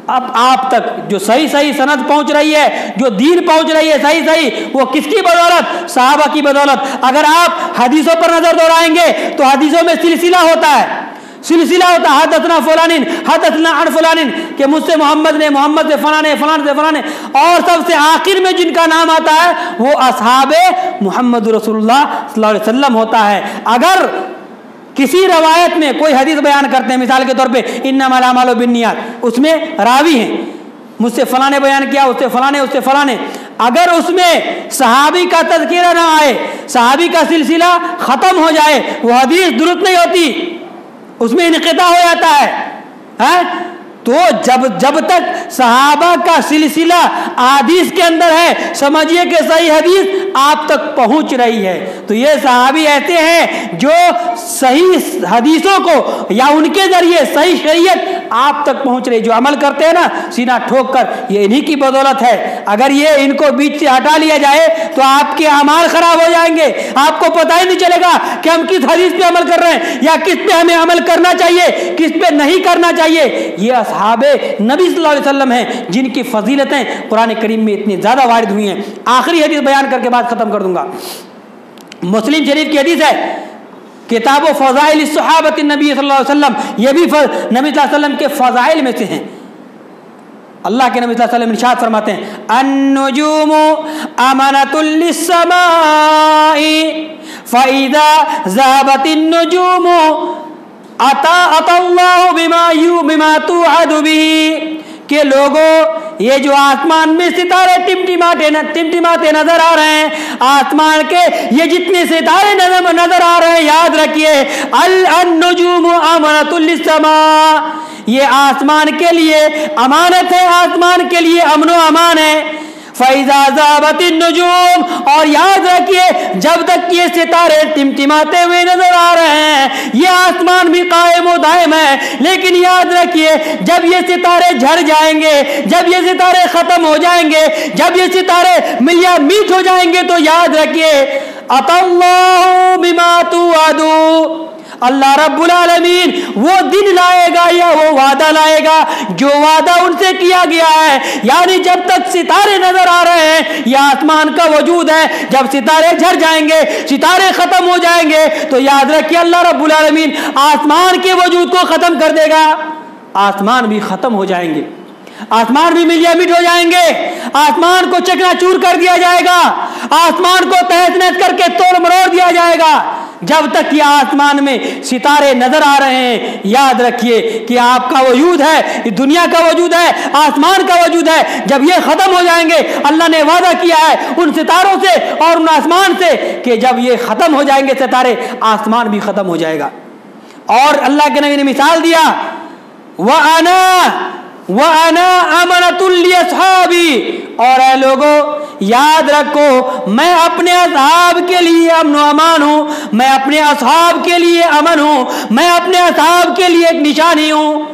اب آپ تک جو صحیح سند پہنچ رہی ہے، جو دین پہنچ رہی ہے صحیح، وہ کس کی بدولت؟ صحابہ کی بدولت۔ اگر آپ حدیثوں پر نظر دوڑائیں گے تو حدیثوں میں سلسلہ ہوتا ہے، حدثنا فلان حدثنا عن فلان، کہ مجھ سے محمد نے، محمد سے فلان، فلان سے فلان، اور سب سے آخر میں جن کا نام آتا ہے وہ اصحاب محمد رسول اللہ صلی اللہ علیہ وسلم ہوتا ہے۔ اگر کسی روایت میں کوئی حدیث بیان کرتے ہیں، مثال کے طور پہ انما الاعمال بالنیات، اس میں راوی ہیں، مجھ سے فلاں نے بیان کیا، اس سے فلاں نے، اس سے فلاں نے، اگر اس میں صحابی کا تذکرہ نہ آئے، صحابی کا سلسلہ ختم ہو جائے، وہ حدیث درست نہیں ہوتی، اس میں انقطاع ہو جاتا ہے۔ تو جب تک صحابہ کا سلسلہ حدیث کے اندر ہے، سمجھیے کہ صحیح حدیث آپ تک پہنچ رہی ہے۔ تو یہ صحابی ایسے ہیں جو صحیح حدیثوں کو یا ان کے ذریعے صحیح شریعت آپ تک پہنچ رہی، جو عمل کرتے ہیں نا سینہ ٹھوک کر، یہ انہی کی بدولت ہے۔ اگر یہ ان کو بیچ سے ہٹا لیا جائے تو آپ کے اعمال خراب ہو جائیں گے، آپ کو پتہ ہی نہیں چلے گا کہ ہم کس حدیث پہ عمل کر رہے ہیں یا کس پہ ہمیں عمل کرنا چاہیے، کس پہ نہیں کرنا چاہیے۔ یہ اصحاب نبی صلی اللہ علیہ وسلم ہیں جن کی فضیلتیں قرآن کریم میں اتنی زیادہ وارد ہوئی ہیں۔ آخری حدیث بیان کر کے بعد ختم کر دوں گا۔ مسلم شریف کی حدیث ہے، کتاب و فضائل الصحابۃ النبی صلی اللہ علیہ وسلم، یہ بھی نبی صلی اللہ علیہ وسلم کے فضائل میں سے ہیں۔ اللہ کے نبی صلی اللہ علیہ وسلم ارشاد فرماتے ہیں النجوم امانۃ للسماء فَإِذَا ذَهَبَتِ النُّجُومُ أَتَى اللَّهُ بِمَا تُوعَدُ بِهِ کہ لوگوں یہ جو آسمان میں ستارے ٹمٹماتے نظر آ رہے ہیں، آسمان کے یہ جتنے ستارے نظر آ رہے ہیں، یاد رکھیے النجوم امانۃ للسماء، یہ آسمان کے لیے امانت ہے، آسمان کے لیے امن و امان ہے۔ فَإِذَا ذَهَبَتِ النُّجُومُ، اور یاد رکھیے جب تک یہ ستارے ٹمٹماتے ہوئے نظر آ رہے ہیں یہ آسمان بھی قائم و دائم ہے، لیکن یاد رکھیے جب یہ ستارے جھڑ جائیں گے، جب یہ ستارے ختم ہو جائیں گے، جب یہ ستارے ملیاں میٹ ہو جائیں گے، تو یاد رکھیے أَتَى اللَّهُ بِمَا تُوعَدُ، اللہ رب العالمین وہ دن لائے گا یا وہ وعدہ لائے گا جو وعدہ ان سے کیا گیا ہے۔ یعنی جب تک ستارے نظر آ رہے ہیں یہ آسمان کا وجود ہے، جب ستارے جھڑ جائیں گے، ستارے ختم ہو جائیں گے، تو یاد رکھیے اللہ رب العالمین آسمان کے وجود کو ختم کر دے گا، آسمان بھی ختم ہو جائیں گے، آسمان بھی ملیاں مٹ ہو جائیں گے، آسمان کو چکنا چور کر دیا جائے گا، آسمان کو تہس نہس کر کے توڑ مروڑ دیا جائے گا۔ جب تک یہ آسمان میں ستارے نظر آ رہے ہیں یاد رکھیے کہ آپ کا وجود ہے، دنیا کا وجود ہے، آسمان کا وجود ہے۔ جب یہ ختم ہو جائیں گے اللہ نے وعدہ کیا ہے ان ستاروں سے اور ان آسمان سے کہ جب یہ ختم ہو جائیں گے ستارے، آسمان بھی ختم ہو جائے گا۔ اور اللہ کے نبی نے مثال دیا وَأَنَا أَمَنَةٌ لِّأَصْحَابِي، اور اے لوگوں یاد رکھو میں اپنے اصحاب کے لیے امن و امان ہوں، میں اپنے اصحاب کے لیے امن ہوں، میں اپنے اصحاب کے لیے ایک نشانی ہوں۔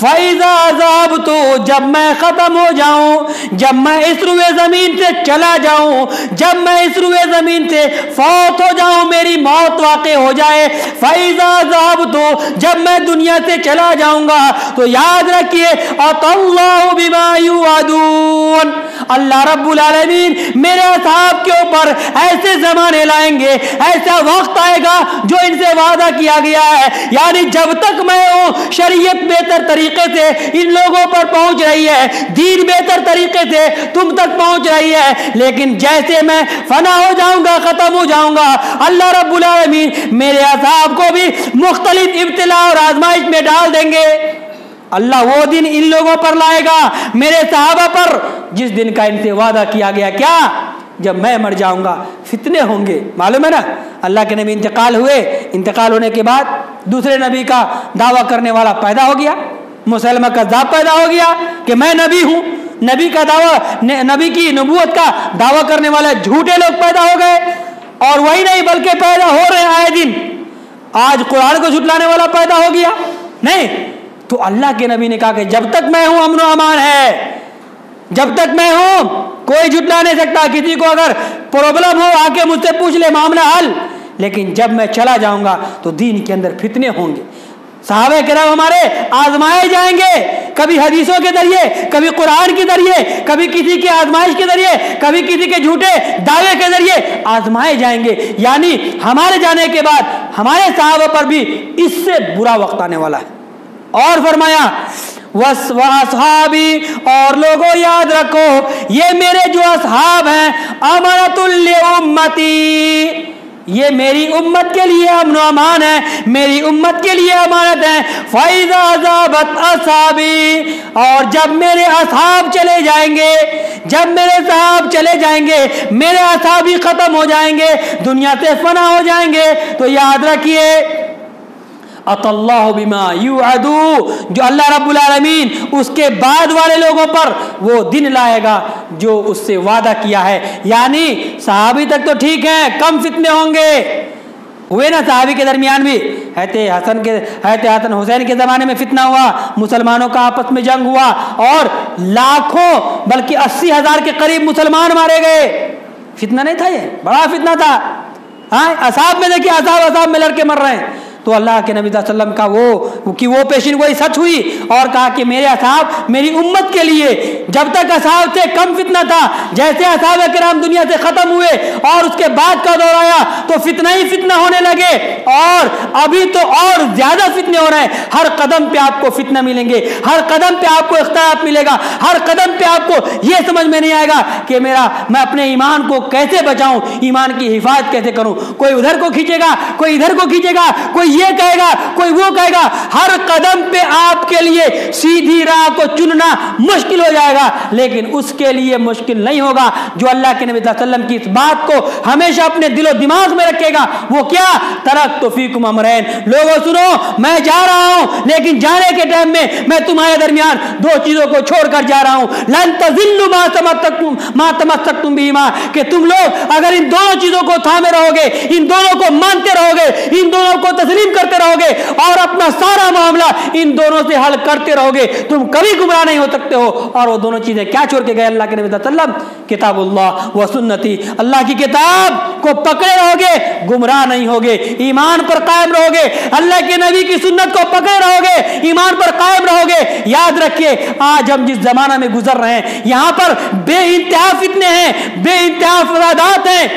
فَإِذَا ذَهَبْتُ، جب میں ختم ہو جاؤں، جب میں اس روئے زمین سے چلا جاؤں، جب میں اس روئے زمین سے فوت ہو جاؤں، میری موت واقع ہو جائے، فَإِذَا ذَهَبْتُ، جب میں دنیا سے چلا جاؤں گا تو یاد رکھیے أَتَى اللَّهُ بِمَا يُوعَدُونَ، اللہ رب العالمین میرے اصحاب کے اوپر ایسے زمانے لائیں گے، ایسا وقت آئے گا جو ان سے وعدہ کیا گیا ہے۔ یعنی جب تک میں ہوں شریعت بہتر طریقے سے ان لوگوں پر پہنچ رہی ہے، دین بہتر طریقے سے تم تک پہنچ رہی ہے، لیکن جیسے میں فنا ہو جاؤں گا، ختم ہو جاؤں گا، اللہ رب العالمین میرے اصحاب کو بھی مختلف ابتلا اور آزمائش میں ڈال دیں گے۔ اللہ وہ دن ان لوگوں پر لائے گا، میرے صحابہ پر، جس دن کا ان سے وعدہ کیا گیا، کیا؟ جب میں مر جاؤں گا فتنے ہوں گے۔ معلوم ہے نا اللہ کے نبی انتقال ہوئے، انتقال ہونے کے بعد دوسرے نبی کا دعویٰ کرنے والا پیدا ہو گیا، مسلمہ کذاب پیدا ہو گیا کہ میں نبی ہوں، نبی کا دعویٰ، نبی کی نبوت کا دعویٰ کرنے والے جھوٹے لوگ پیدا ہو گئے، اور وہی نہیں بلکہ پیدا ہو رہے ہیں آئے دن۔ آج قرآن کو جھٹلانے والا پیدا ہو گیا، نہیں تو اللہ کے نبی نے کہا کہ جب تک میں ہوں امن و امان ہے، جب تک میں ہوں کوئی جھٹلا نہیں سکتا، کسی کو اگر پرابلم ہو آ کے مجھ سے پوچھ لے، معاملہ حل، لیکن جب میں چلا جاؤں گا تو دین کے اندر فتنے ہوں گے۔ صحابہ کرام ہمارے آزمائے جائیں گے، کبھی حدیثوں کے ذریعے، کبھی قرآن کے ذریعے، کبھی کسی کی آزمائش کے ذریعے، کبھی کسی کے جھوٹے دعوے کے ذریعے آزمائے جائیں گے۔ یعنی ہمارے جانے کے بعد ہمارے صحابہ پر بھی اس سے برا وقت آنے والا ہے۔ اور فرمایا وَأَصْحَابِي، اور لوگوں یاد رکھو یہ میرے جو اصحاب ہیں أَمَنَةٌ لِّأُمَّتِي، یہ میری امت کے لیے امن و امان ہے، میری امت کے لیے امانت ہے۔ فَإِذَا ذَهَبَتْ أَصْحَابِي، اور جب میرے اصحاب چلے جائیں گے، جب میرے صحاب چلے جائیں گے، میرے اصحاب ہی ختم ہو جائیں گے، دنیا سے فنا ہو جائیں گے، تو یاد رکھیے أَتَى اللَّهُ بِمَا يُوعَدُ، جو اللہ رب العالمین اس کے بعد والے لوگوں پر وہ دن لائے گا جو اس سے وعدہ کیا ہے۔ یعنی صحابی تک تو ٹھیک ہے، کم فتنے ہوں گے، ہوئے نا صحابی کے درمیان بھی، حضرت حسن حسین کے زمانے میں فتنہ ہوا، مسلمانوں کا آپس میں جنگ ہوا، اور لاکھوں بلکہ 80,000 کے قریب مسلمان مارے گئے۔ فتنہ نہیں تھا، یہ بڑا فتنہ تھا۔ ہاں اصحاب میں دیکھیے، اصحاب میں لڑکے مر رہے ہیں، تو اللہ کے نبی صلی اللہ علیہ وسلم کا وہ پیشین گوئی سچ ہوئی اور کہا کہ میرے اصحاب میری امت کے لیے جب تک اصحاب سے کم فتنہ تھا، جیسے اصحاب کرام دنیا سے ختم ہوئے اور اس کے بعد کا دور آیا تو فتنہ ہی فتنہ ہونے لگے، اور ابھی تو اور زیادہ فتنے ہو رہے ہیں۔ ہر قدم پہ آپ کو فتنہ ملیں گے، ہر قدم پہ آپ کو اختلاف ملے گا، ہر قدم پہ آپ کو یہ سمجھ میں نہیں آئے گا کہ میں اپنے ایمان کو کیسے بچاؤں، ایمان کی حفاظت کیسے کروں۔ کوئی ادھر کو کھینچے گا، کوئی ادھر کو کھینچے گا، کوئی یہ کہے گا، کوئی وہ کہے گا۔ ہر قدم پہ آپ کے لیے سیدھی راہ کو چننا مشکل ہو جائے گا، لیکن اس کے لیے مشکل نہیں ہوگا جو اللہ کے نبی صلی اللہ علیہ وسلم کی اس بات کو ہمیشہ اپنے دل و دماغ میں رکھے گا۔ وہ کیا؟ ترکت فیکم امرین، لوگوں سنو میں جا رہا ہوں، لیکن جانے کے ٹائم میں میں تمہارے درمیان دو چیزوں کو چھوڑ کر جا رہا ہوں۔ لن تضلوا ما تمسکتم بہما، کہ تم لوگ اگر ان دونوں چیزوں کو تھامے رہو گے، ان دونوں کو مانتے رہو گے، ان دونوں کو تسلیم کرتے رہو گے اور اپنا سارا معاملہ ان دونوں سے حل کرتے رہو گے، تم کبھی گمراہ نہیں ہو سکتے ہو۔ اور وہ دونوں چیزیں کیا چھوڑ کے گئے اللہ کے نبی صلی اللہ علیہ وسلم؟ کتاب اللہ و سنتی، اللہ کی کتاب کو پکڑے رہو گے گمراہ نہیں ہوگے، ایمان پر قائم رہو گے، اللہ کے نبی کی سنت کو پکڑے رہو گے ایمان پر قائم رہو گے۔ یاد رکھیے آج ہم جس زمانہ میں گزر رہے ہیں یہاں پر بے انتہا فتنے ہیں، بے انتہا فسادات ہیں،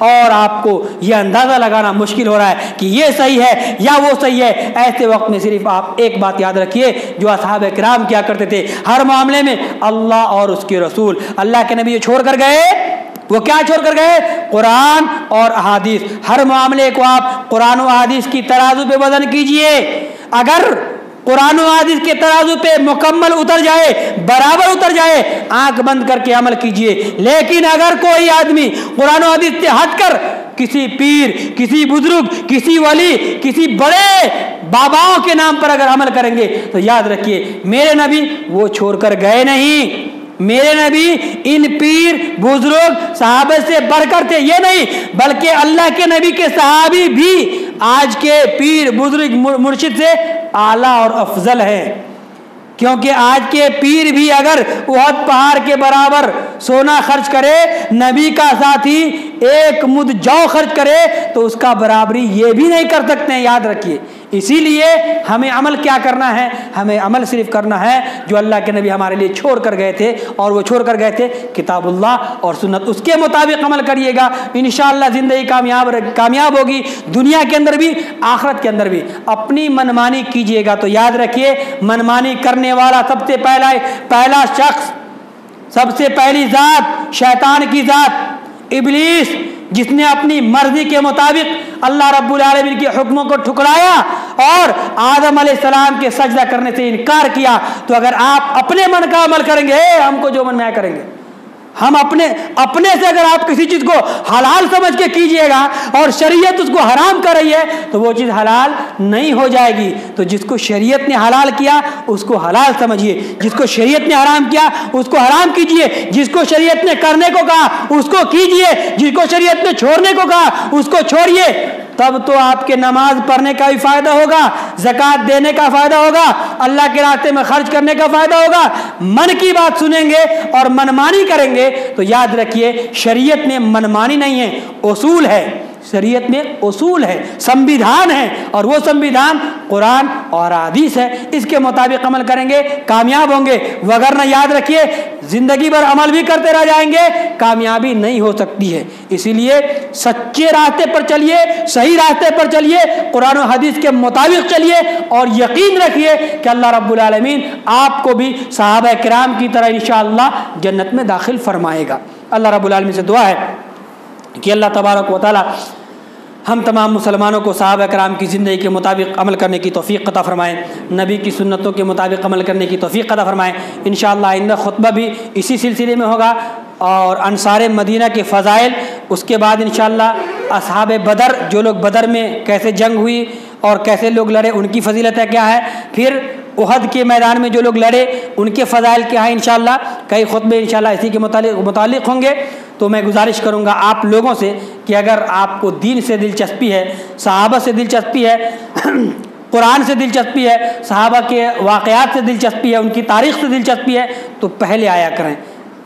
اور آپ کو یہ اندازہ لگانا مشکل ہو رہا ہے کہ یہ صحیح ہے یا وہ صحیح ہے۔ ایسے وقت میں صرف آپ ایک بات یاد رکھیے جو اصحاب کرام کیا کرتے تھے ہر معاملے میں، اللہ اور اس کے رسول، اللہ کے نبی چھوڑ کر گئے، وہ کیا چھوڑ کر گئے؟ قرآن اور احادیث۔ ہر معاملے کو آپ قرآن و احادیث کی ترازو پہ وزن کیجئے، اگر قرآن و حدیث کے ترازو پہ مکمل اتر جائے، برابر اتر جائے، آنکھ بند کر کے عمل کیجئے۔ لیکن اگر کوئی آدمی قرآن و حدیث سے ہٹ کر کسی پیر، کسی بزرگ، کسی ولی، کسی بڑے باباؤں کے نام پر اگر عمل کریں گے تو یاد رکھیے میرے نبی وہ چھوڑ کر گئے نہیں، میرے نبی ان پیر بزرگ صحابہ سے بڑھ کر تھے یہ نہیں، بلکہ اللہ کے نبی کے صحابی بھی آج کے پیر بزرگ مرشد سے اعلیٰ اور افضل ہے، کیونکہ آج کے پیر بھی اگر احد پہاڑ کے برابر سونا خرچ کرے، نبی کا ساتھی ایک مد جو خرچ کرے تو اس کا برابری یہ بھی نہیں کر سکتے ہیں، یاد رکھیے۔ اسی لیے ہمیں عمل کیا کرنا ہے؟ ہمیں عمل صرف کرنا ہے جو اللہ کے نبی ہمارے لیے چھوڑ کر گئے تھے، اور وہ چھوڑ کر گئے تھے کتاب اللہ اور سنت، اس کے مطابق عمل کریے گا، انشاءاللہ زندگی کامیاب ہوگی، دنیا کے اندر بھی آخرت کے اندر بھی۔ اپنی منمانی کیجیے گا تو یاد رکھیے منمانی کرنے والا سب سے پہلا شخص، سب سے پہلی ذات شیطان کی ذات ابلیس، جس نے اپنی مرضی کے مطابق اللہ رب العالمین کے حکموں کو ٹھکرایا اور آدم علیہ السلام کے سجدہ کرنے سے انکار کیا۔ تو اگر آپ اپنے من کا عمل کریں گے، ہم کو جو من میں آیا کریں گے، ہم اپنے سے اگر آپ کسی چیز کو حلال سمجھ کے کیجئے گا اور شریعت اس کو حرام کر رہی ہے تو وہ چیز حلال نہیں ہو جائے گی۔ تو جس کو شریعت نے حلال کیا اس کو حلال سمجھیے، جس کو شریعت نے حرام کیا اس کو حرام کیجئے، جس کو شریعت نے کرنے کو کہا اس کو کیجئے، جس کو شریعت نے چھوڑنے کو کہا اس کو چھوڑیے۔ تب تو آپ کے نماز پڑھنے کا بھی فائدہ ہوگا، زکوٰۃ دینے کا فائدہ ہوگا، اللہ کے راستے میں خرچ کرنے کا فائدہ ہوگا۔ من کی بات سنیں گے اور منمانی کریں گے تو یاد رکھیے شریعت میں منمانی نہیں ہے، اصول ہے، شریعت میں اصول ہے، سمویدھان ہے، اور وہ سمویدھان قرآن اور حدیث ہے۔ اس کے مطابق عمل کریں گے کامیاب ہوں گے، وگرنہ یاد رکھیے زندگی بھر عمل بھی کرتے رہ جائیں گے، کامیابی نہیں ہو سکتی ہے۔ اسی لیے سچے راستے پر چلیے، صحیح راستے پر چلیے، قرآن و حدیث کے مطابق چلیے، اور یقین رکھیے کہ اللہ رب العالمین آپ کو بھی صحابہ کرام کی طرح انشاءاللہ جنت میں داخل فرمائے گا۔ اللہ رب العالمین سے دعا ہے کہ اللہ تبارک و تعالی ہم تمام مسلمانوں کو صحابہ کرام کی زندگی کے مطابق عمل کرنے کی توفیق عطا فرمائیں، نبی کی سنتوں کے مطابق عمل کرنے کی توفیق عطا فرمائیں۔ انشاءاللہ آئندہ خطبہ بھی اسی سلسلے میں ہوگا، اور انصار مدینہ کے فضائل، اس کے بعد انشاءاللہ اصحاب بدر، جو لوگ بدر میں کیسے جنگ ہوئی اور کیسے لوگ لڑے ان کی فضیلتیں کیا ہے، پھر احد کے میدان میں جو لوگ لڑے ان کے فضائل کیا ہیں، انشاءاللہ کئی خطبے انشاءاللہ اسی کے متعلق ہوں گے۔ تو میں گزارش کروں گا آپ لوگوں سے کہ اگر آپ کو دین سے دلچسپی ہے، صحابہ سے دلچسپی ہے، قرآن سے دلچسپی ہے، صحابہ کے واقعات سے دلچسپی ہے، ان کی تاریخ سے دلچسپی ہے، تو پہلے آیا کریں،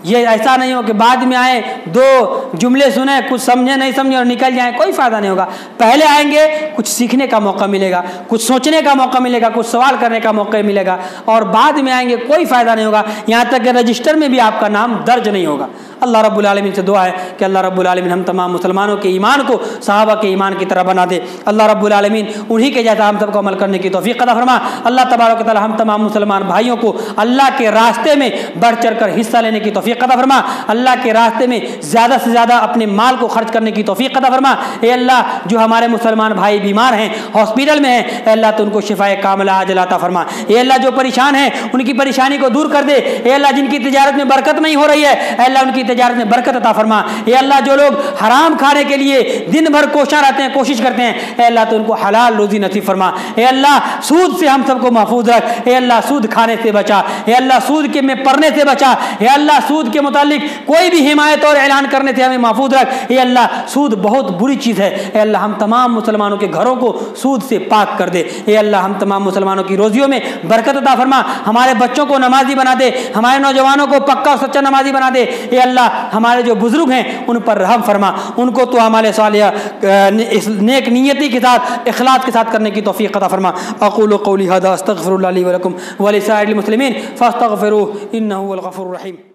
یہ ایسا نہیں ہو کہ بعد میں آئیں، 2 جملے سنیں، کچھ سمجھیں نہیں سمجھیں اور نکل جائیں، کوئی فائدہ نہیں ہوگا۔ پہلے آئیں گے کچھ سیکھنے کا موقع ملے گا، کچھ سوچنے کا موقع ملے گا، کچھ سوال کرنے کا موقع ملے گا، اور بعد میں آئیں گے کوئی فائدہ نہیں ہوگا، یہاں تک کہ رجسٹر میں بھی آپ کا نام درج نہیں ہوگا۔ اللہ رب العالمین سے دعا ہے کہ اللہ رب العالمین ہم تمام مسلمانوں کے ایمان کو صحابہ کے ایمان کی طرح بنا دے۔ اللہ رب العالمین انہی کے جیسا ہم سب کو عمل کرنے کی توفیق عطا فرما۔ اللہ تبارک و تعالی ہم تمام مسلمان بھائیوں کو اللہ کے راستے میں بڑھ چڑھ کر حصہ لینے کی توفیق عطا فرما۔ اللہ کے راستے میں زیادہ سے زیادہ اپنے مال کو خرچ کرنے کی توفیق عطا فرما۔ اے اللہ جو ہمارے مسلمان بھائی بیمار ہیں، ہاسپٹل میں ہیں، اے اللہ تو ان کو شفائے کاملہ عاجلہ عطا فرما۔ اے اللہ جو پریشان ہیں ان کی پریشانی کو دور کر دے۔ اے اللہ جن کی تجارت میں برکت نہیں ہو رہی ہے، اے اللہ ان کی تجارت میں برکت عطا فرما۔ اے اللہ جو لوگ حرام کھانے کے لیے دن بھر کوشاں رہتے ہیں، کوشش کرتے ہیں، اے اللہ تو ان کو حلال روزی نصیب فرما۔ اے اللہ سود سے ہم سب کو محفوظ رکھ۔ اے اللہ سود کھانے سے بچا۔ اے اللہ سود کے میں پڑنے سے بچا۔ اے اللہ سود کے متعلق کوئی بھی حمایت اور اعلان کرنے سے ہمیں محفوظ رکھ۔ اے اللہ سود بہت بری چیز ہے۔ اے اللہ ہم تمام مسلمانوں کے گھروں کو سود سے پاک کر دے۔ اے اللہ ہم تمام مسلمانوں کی روزیوں میں برکت عطا فرما۔ ہمارے بچوں کو نمازی بنا دے، ہمارے نوجوانوں کو پکا اور سچا نمازی بنا دے۔ اے اللہ ہمارے جو بزرگ ہیں ان پر رحم فرما، ان کو تو ہمارے صالح نیک نیتی کے ساتھ اخلاص کے ساتھ کرنے کی توفیق عطا فرما۔ اقول قولی ھذا استغفر اللہ لی ولکم ولسائر المسلمین فاستغفروہ انہ هو الغفور الرحیم۔